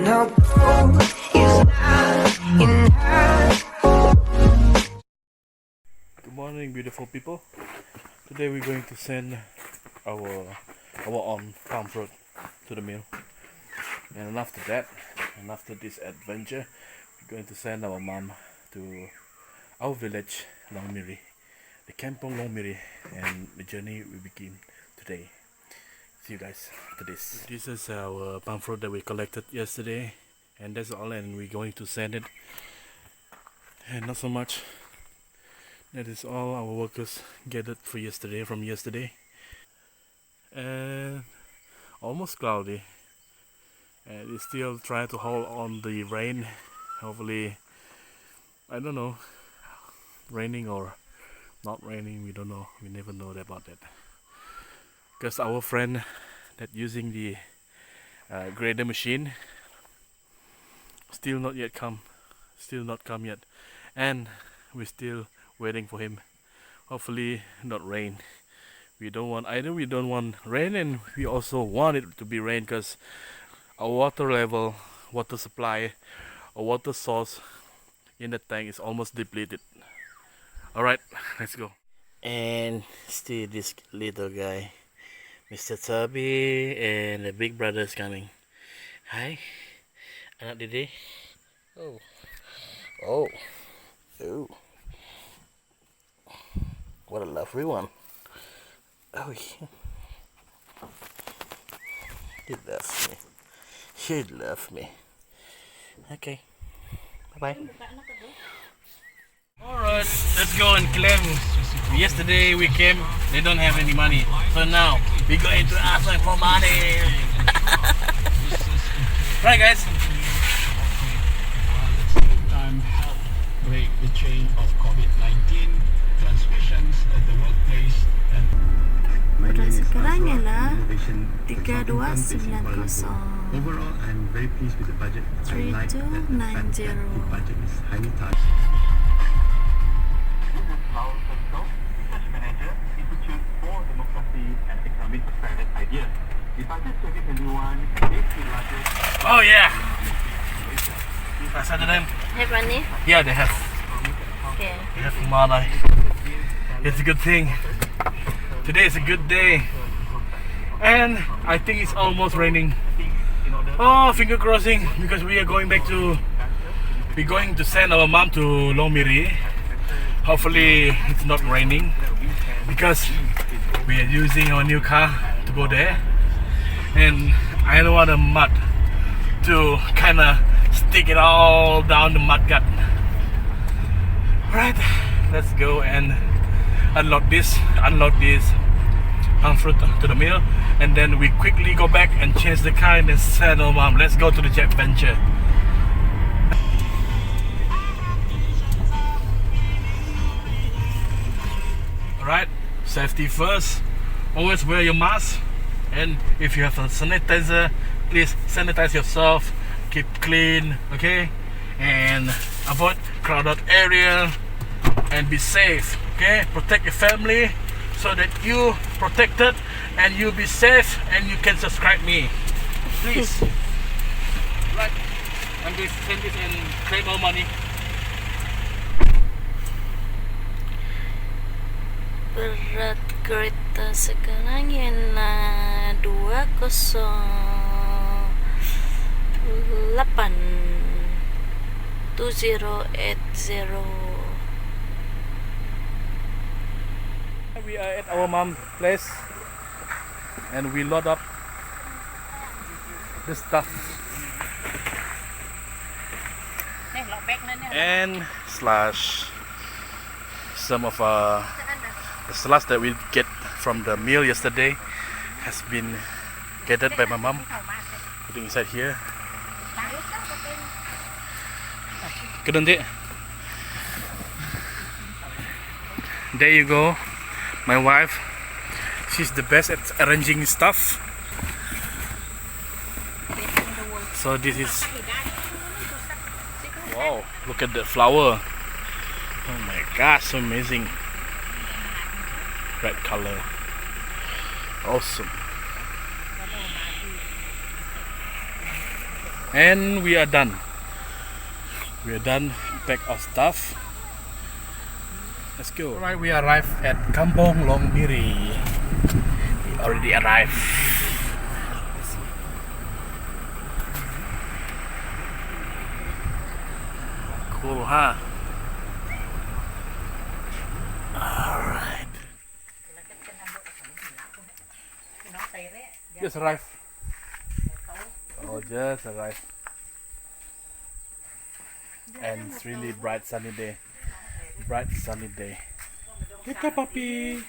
no gold is not enough. Good morning, beautiful people. Today we're going to send our own farm fruit to the mill, and after that, and after this adventure, we're going to send our mom to our village, Long Miri, the Kampong Long Miri, and the journey will begin today. See you guys after this. This is our palm fruit that we collected yesterday, and that's all, and we're going to send it. And not so much. That is all our workers gathered for yesterday, from yesterday. And almost cloudy. And it's still trying to hold on the rain. Hopefully, I don't know, raining or not raining, we don't know. We never know about that. Because our friend that using the grader machine still not come yet, and we're still waiting for him. Hopefully not rain. We don't want rain, and we also want it to be rain, because our water supply, our water source in the tank is almost depleted. Alright, let's go. And still this little guy, Mr. Tubby, and the big brother is coming. Hi, anak dede. Oh, oh, oh. What a lovely one. Oh, yeah. He loves me. He loves me. Okay, bye bye. Alright, let's go and claim. Yesterday we came, they don't have any money. So now we're going to ask them for money. Right, guys. Time help break the chain of COVID-19 transmissions at the workplace and Berat sekarang ialah 3290. Overall, I'm very pleased with the budget. I like that the fact that the budget is highly targeted. This is Laos Central, Research Manager, Institute for Democracy and Economic Private Ideas. The budget 2021 is the largest. Oh yeah. Ada them. Have money? Yeah, they have. Okay. They have money. It's a good thing. Today is a good day, and I think it's almost raining. Oh, finger crossing, because we're going to send our mom to Long Miri. Hopefully it's not raining, because we are using our new car to go there, and I don't want the mud to kind of stick it all down the mud gut. Alright, let's go and unload this palm fruit to the mill, and then we quickly go back and change the car and then send our mom. Let's go to the jet venture. Alright, safety first. Always wear your mask, and if you have a sanitizer, please sanitize yourself. Keep clean, okay? And avoid crowded area and be safe, okay? Protect your family so that you protected and you be safe, and you can subscribe me, please. Right, I'm going to send this and claim our money. Berat kereta sekarang ialah 208 2080. We are at our mom's place, and we load up the stuff and slash some of the slush that we get from the meal yesterday has been gathered by my mom, putting inside here. Good on it. There you go. My wife, she's the best at arranging stuff. So this is, wow, look at the flower. Oh my gosh, so amazing. Red color. Awesome. And we are done. We are done. Pack our stuff. Let's go. Alright, we arrived at Kampong Long Miri. We already arrived. Cool, huh? Alright. Just arrived. Oh, just arrived. And it's really bright sunny day. Bright sunny day. Little puppy.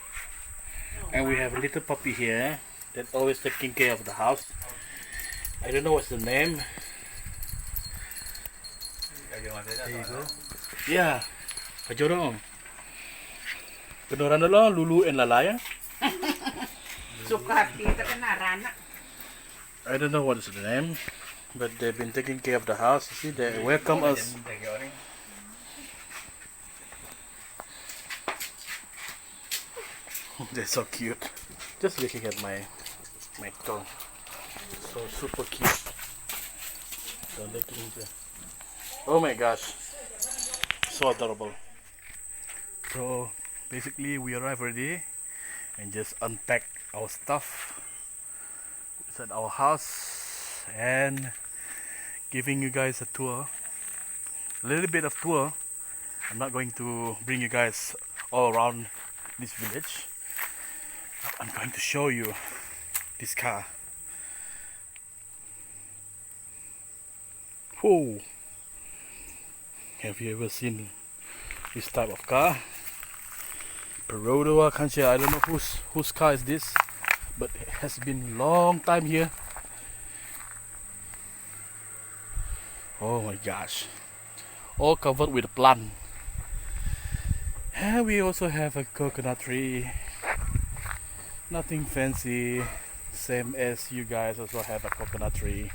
And we have a little puppy here that's always taking care of the house. I don't know what's the name. There you go. Yeah. Kajorong. Kedengaran dulu Lulu and Lala ya. I don't know what is the name, but they've been taking care of the house. You see, they welcome us. They're so cute. Just looking at my tongue. So super cute. So looking into. Oh my gosh, so adorable. So basically we arrived already and just unpack our stuff at our house and giving you guys a tour, a little bit of tour. I'm not going to bring you guys all around this village. I'm going to show you this car. Whoa! Have you ever seen this type of car? Perodo, I don't know whose car is this, but it has been long time here. Oh my gosh, all covered with plant. And we also have a coconut tree. Nothing fancy, same as you guys also have a coconut tree.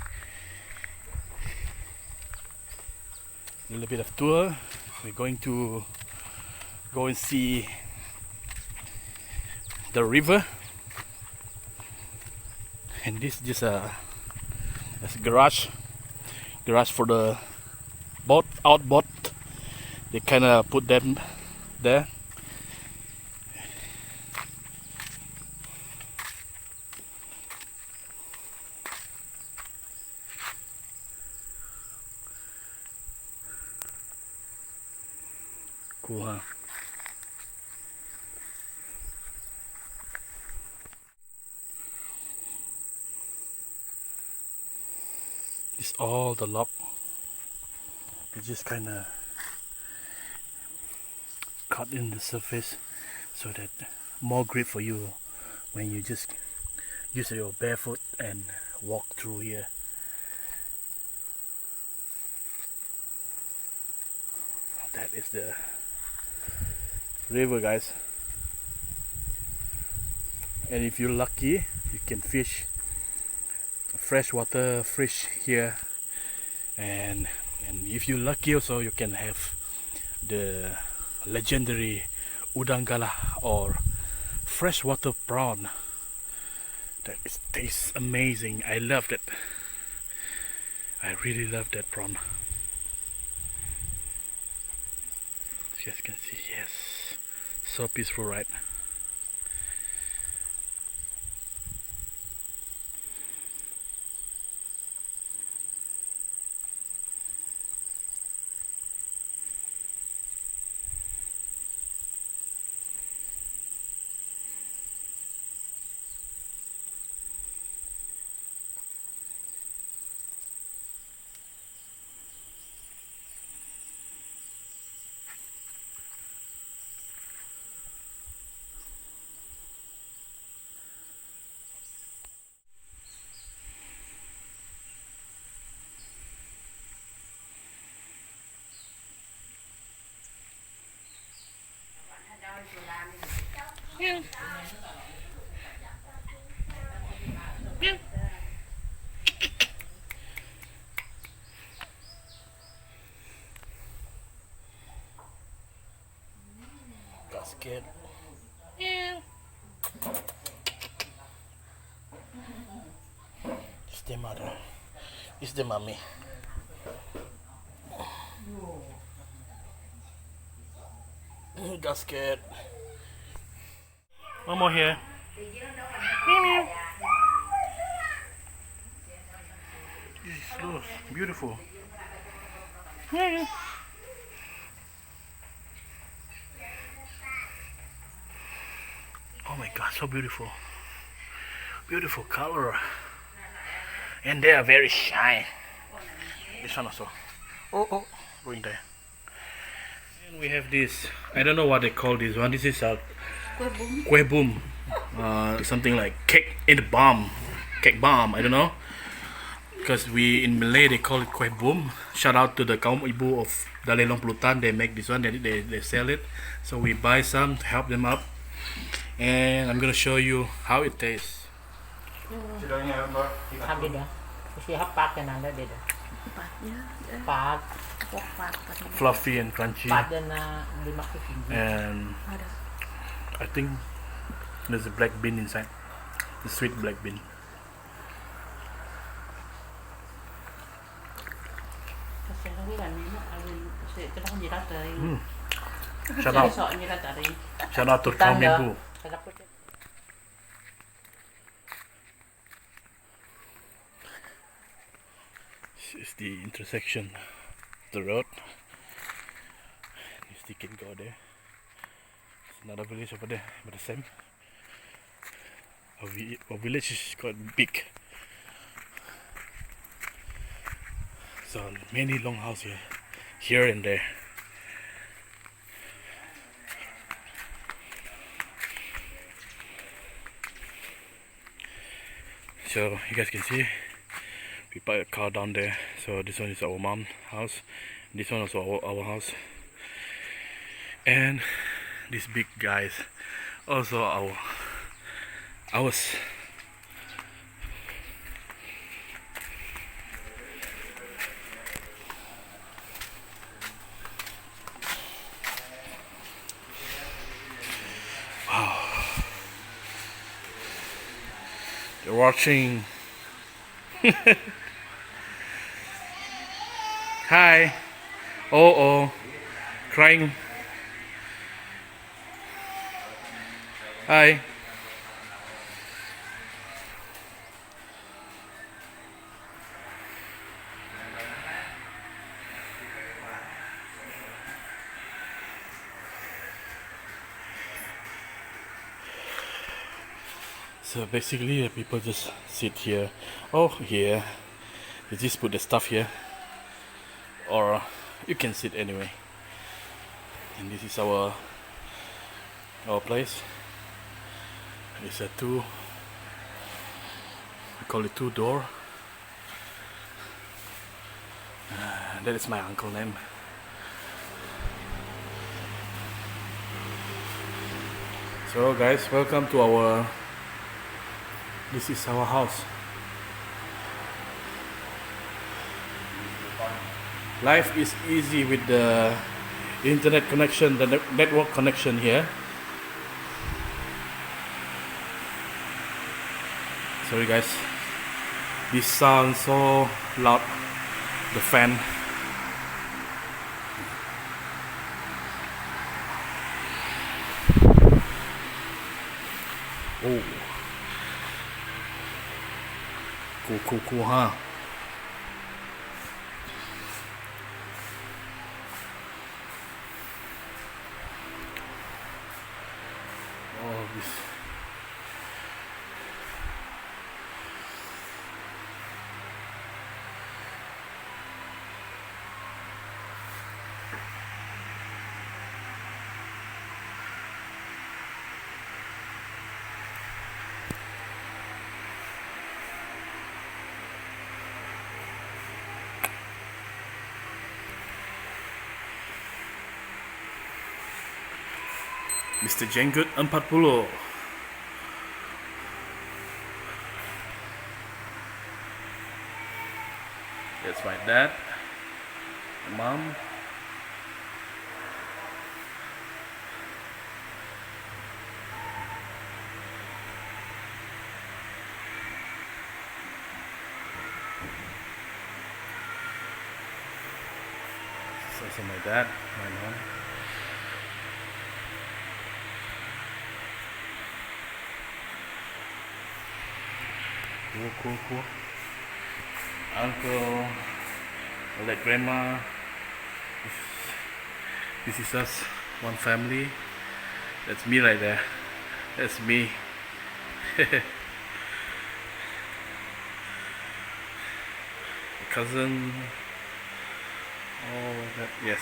A little bit of tour. We're going to go and see the river, and this is just a garage for the outboard. They kind of put them there. Cool, huh? It's all the log. You just kind of cut in the surface so that more grip for you when you just use your barefoot and walk through here. That is the river, guys, and if you're lucky you can fish freshwater fish here, and if you're lucky also you can have the legendary udang galah or freshwater prawn. That tastes amazing. I loved it. I really love that prawn. You guys can see, yes, so peaceful, right? Yeah. Yeah. Got scared. Yeah. Stay mother. It's the mommy. Got scared. One more here. Meow, meow. This is so beautiful. Meow. Oh my god, so beautiful. Beautiful color. And they are very shy. This one also. Oh, going there. And we have this. I don't know what they call this one. This is a kue boom. Something like cake in the bomb. Cake bomb. I don't know. Because we in Malay they call it kue boom. Shout out to the kaum ibu of Long Pelutan. They make this one. They sell it. So we buy some to help them up. And I'm gonna show you how it tastes. Hấp đi đó. Cái hấp bát cho nên đó đi đó. Bát. Fluffy and crunchy. Bát cho nên đi mắc cái gì. And I think there's a black bean inside. The sweet black bean. Cái không biết là nó sẽ cái đó gì đó tới. Shout out. Sợ như là tới. Shout out to Kaum Ibu. This is the intersection of the road. You still can go there. There's another village over there, but the same. Our village is quite big. So many long houses here and there. So you guys can see we parked a car down there. So this one is our mom's house. This one is our house. And these big guys also ours. Wow. You're watching. Hi. Oh, crying. Hi. So basically, people just sit here. Oh, here. You just put the stuff here, or you can sit anyway. And this is our place. It's a we call it two door. That is my uncle's name. So guys, welcome to our. This is our house. Life is easy with the internet connection, the network connection here. Sorry guys, this sounds so loud, the fan. Oh, cool, huh? Oh, this. Mr. Jenggot 40. That's my dad, my mom. is also my dad, my mom. Cool. Uncle, like grandma. This is us, one family. That's me right there. That's me. Cousin. Oh, that, yes.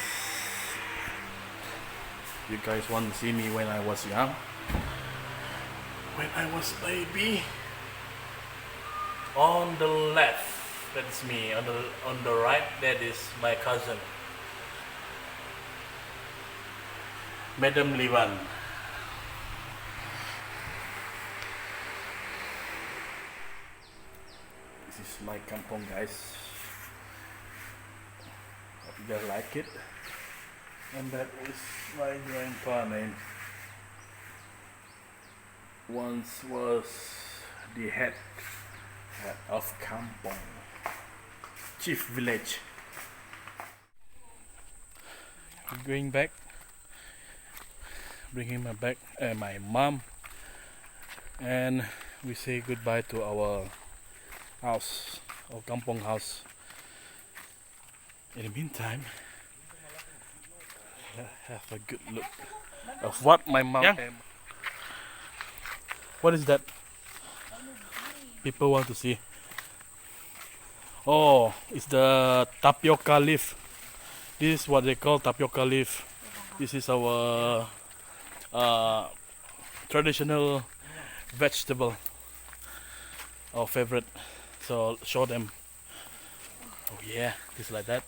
You guys want to see me when I was young? When I was baby. On the left, that's me. On the right, that is my cousin, Madam Livan. This is my kampong, guys. Hope you guys like it. And that is my grandpa name. Once was the head of kampong, chief village. Going back, bringing my mom, and we say goodbye to our house, our kampong house. In the meantime, have a good look of what my mom. What is that? People want to see. Oh, it's the tapioca leaf. This is what they call tapioca leaf. This is our traditional vegetable, our favorite. So show them. Oh yeah, just like that.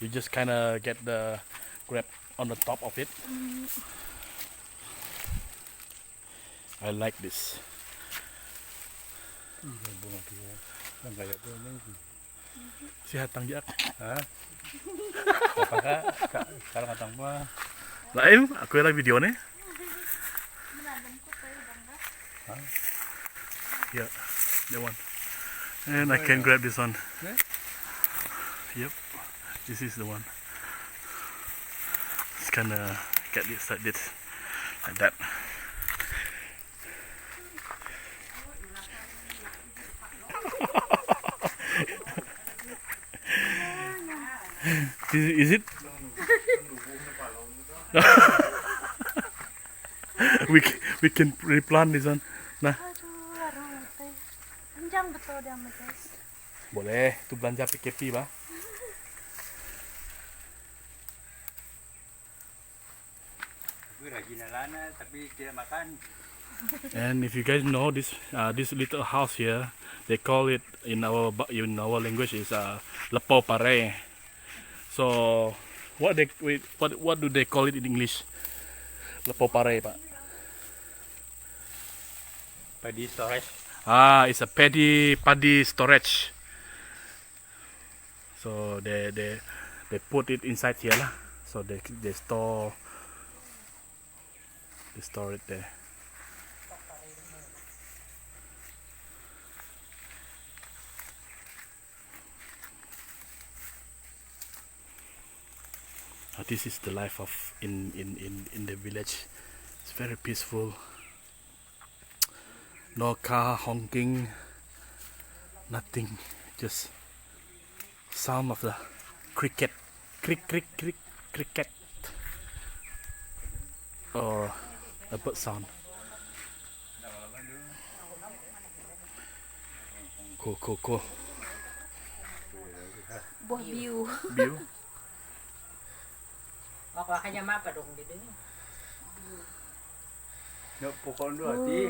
You just kind of get the grab on the top of it. I like this. Sihat tang jak. Apakah kalau katang mah Lain, aku lagi video nih. Yeah, that one. And I can grab this one. Yep, this is the one. Just kinda get this like this, like that. Is it? we can replant this one. Nah, Panjang betul dia guys. boleh. Itu belanja PKP bah. gue rajin lana tapi tidak makan. And if you guys know this little house here, they call it in our language is lepo pare. So what do they call it in English? Lepo pare, Pak. Padi storage. It's a paddy storage. So they put it inside here lah. So they store it there. This is the life of in the village. It's very peaceful. No car honking, nothing, just sound of the cricket, cricket, or a bird sound. Cool. Buah biu. View. Ako kanya mapa dong di sini. No pokok dua ti.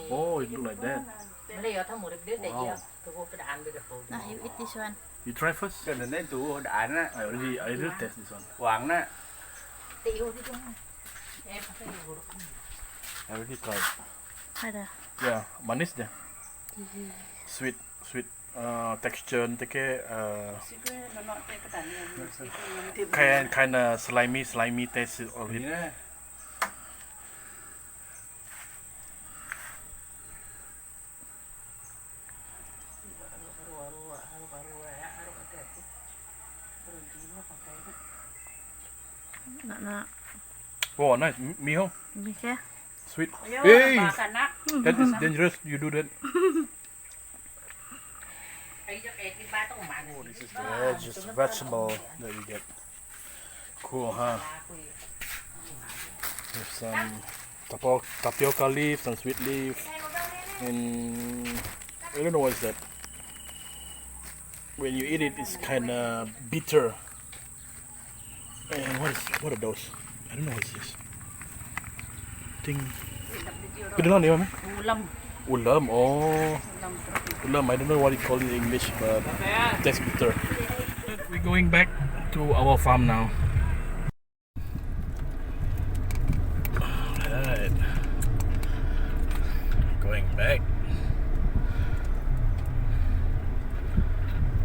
Oh, it look like that. Mali yo thang murid dia deh ya. Tuh pedaan dia tuh. Nah, you eat this one. You try first. Kan nên tu đạn á, I already test this one. quảng á. Tiyo di dong. Pakai buruk. I already tried. Ada. Yeah, manis dia. Sweet. Texture take kind of slimy taste of it. Ini Nak Oh, nice. Miho, Mikir. sweet. Ayo, Hey, makan nak. that is dangerous. You do that. Ayo, di batok mana? Oh, this is the just vegetable that we get. Cool, huh? With some tapioca leaves, some sweet leaves, and I don't know what's that. When you eat it, it's kind of bitter. And what are those? I don't know what's this. Think. Kita know name, Ulam. Ulam. Oh, ulam. I don't know what you call it in English, but it tastes bitter. We're going back to our farm now. Alright. Going back.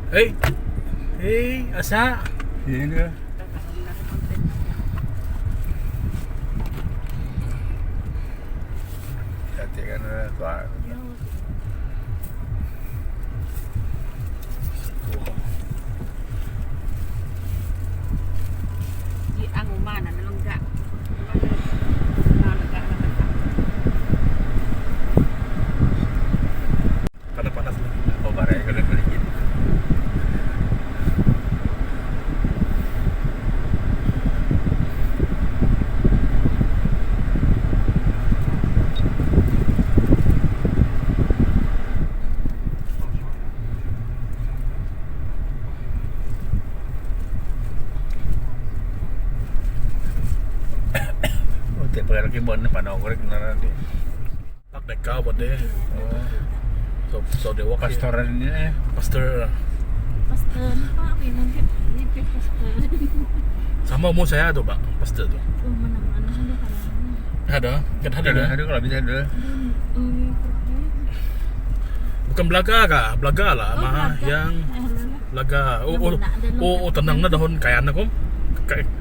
Hey, hey, asa? Ini dia. Cantik kan tuan. Di ang umana na langga. Panas-panas lah. Oh, barang yang kena sedikit. Oh, tak pakai lagi bon mana korek nanti. Park that car over there. So they walk here. Pastoran ini Pastor. Pastor ni Pak, minum ni pastor. Sama umur saya tu, Pak. Pastor tu. Oh, mana-mana ada kalau. Ada? Kan ada. ada kalau bisa ada. Bukan belaga kah? Belaga lah. Mah yang belaga. Oh, tenang na dahon kaya na kom.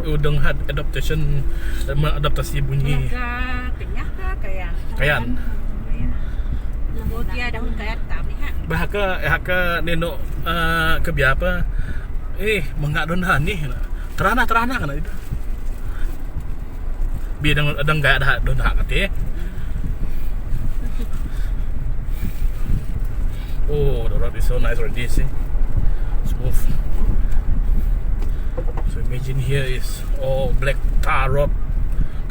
Udang had adaptasi bunyi. Kenyah ka kaya. Kayan. Oh, dia dahon kaya tam ni ha. Bahaka neno kebiapa. Mengak donhan ni. Terana kan itu. Biar adang gaya dah donhan kate. Oh, the road is so nice already, see? Smooth. So imagine here is all black tar road.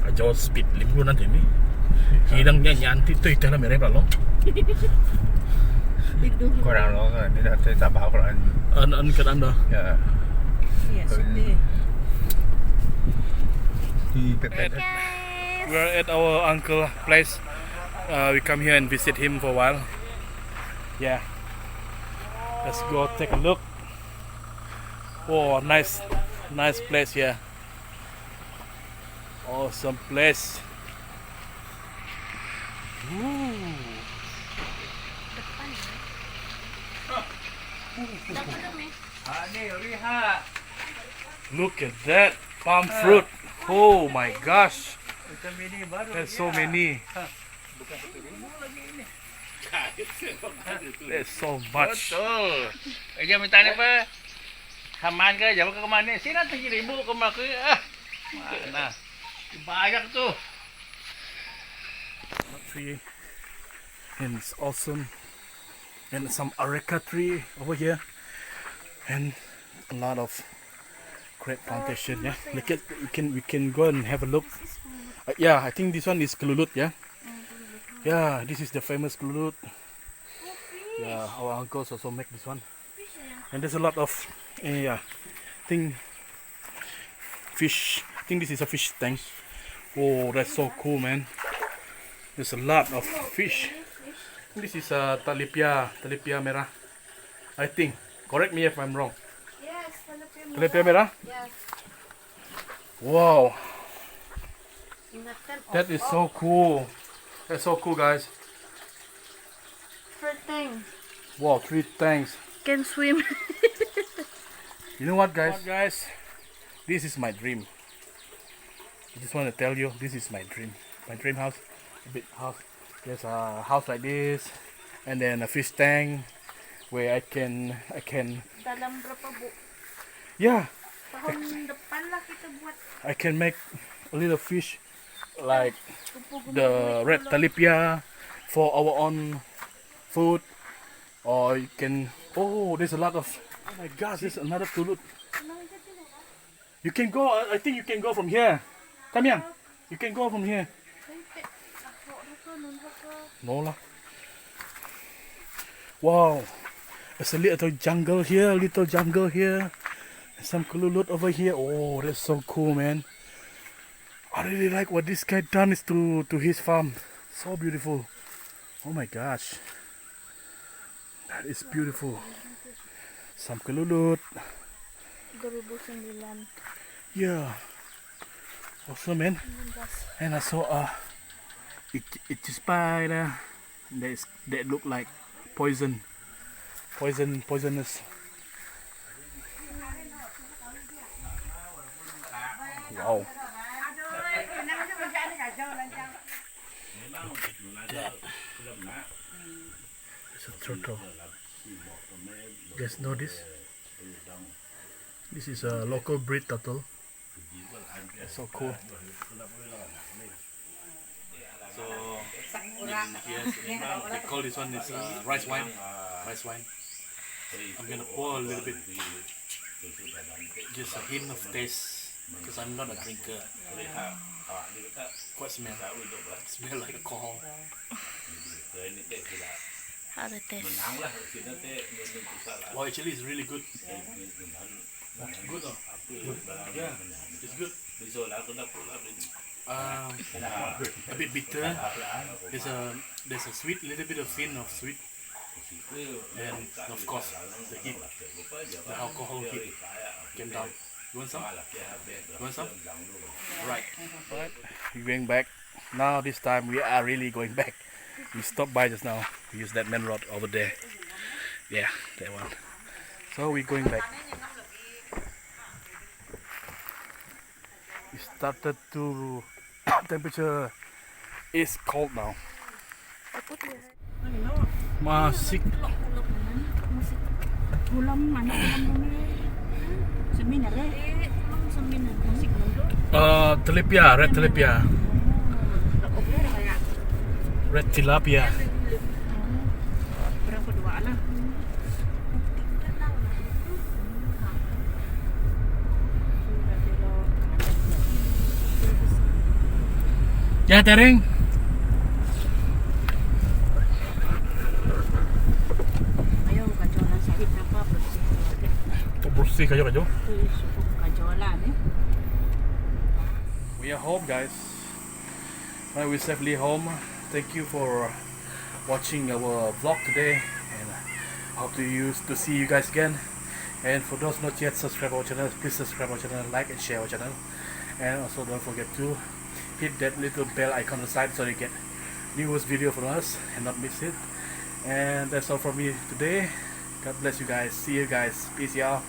Kajau speed limbu nanti ni. Hidang nyanyi tu itu lah mereka belum. Korang lo kan ni dah tak tahu kalau An kan anda. ya. Ya, sedih. Di pepet. We're at our uncle place. We come here and visit him for a while. Yeah. Let's go take a look. Oh, nice place here. Awesome place. Look at that palm fruit. Oh my gosh. There's so many. There's so much. Betul. Dia minta ni apa? Haman ke jauh ke mana? Sini 7,000 ke mana? Mana? Banyak tu. Tree. And it's awesome. And some areca tree over here. And a lot of grape plantation. Yeah. Look at we can go and have a look. Yeah, I think this one is kelulut. Yeah. Yeah, this is the famous kelulut. Yeah, our uncles also make this one. And there's a lot of I think fish. I think this is a fish tank. Oh, that's so cool, man. There's a lot of fish. This is a talipia merah. I think. Correct me if I'm wrong. Yes, Talipia merah? Yes. Wow, Ingatkan that is so cool. That's so cool, guys. thing. Wow, 3 tanks. Can swim. You know what, guys? This is my dream. I just want to tell you, this is my dream. My dream house. A big house. There's a house like this, and then a fish tank where I can. Dalam berapa bu? Yeah, Tahun depan lah kita buat I can make a little fish like kupu-kupu the red tilapia for our own food, or you can. Oh, there's a lot of. Oh my gosh, there's another tulut. You can go. I think you can go from here. Come here. You can go from here. No lah. Wow, there's a little jungle here. Little jungle here. Some kululut over here. Oh, that's so cool, man. I really like what this guy done is to his farm. So beautiful. Oh my gosh. That is beautiful. Some kululut. 2009. Yeah. Awesome, man. And I saw it's a spider that look like poisonous. Wow. Look at that. It's a turtle. You guys know this? This is a local breed turtle. So cool. So yes, they call this one is rice wine. Rice wine. I'm gonna pour a little bit, just a hint of taste, because I'm not a drinker. What smell? Smell like alcohol. How the taste? Oh, actually, it's really good. Good, oh. Yeah, it's good. A bit bitter. There's a sweet, little bit of hint of sweet, and of course the heat, the alcohol heat came down. You want some? You want some? Right. We're going back. Now this time we are really going back. We stopped by just now. We used that main road over there. Yeah, that one. So we're going back. We started to temperature is cold now. Masih Ulam mana ulam ni? Seminar seminar musik tilapia, red tilapia. Red tilapia. Berapa dua lah? Ya, Tereng. Ayo kacolan sahit apa bersih. Bersih kayo. Suku kacolan ni. We are home, guys. We're safely home. Thank you for watching our vlog today, and hope to see you guys again. And for those not yet subscribe our channel, please subscribe our channel, like and share our channel, and also don't forget to hit that little bell icon on the side so you get newest video from us and not miss it. And that's all from me today. God bless you guys. See you guys. Peace, y'all.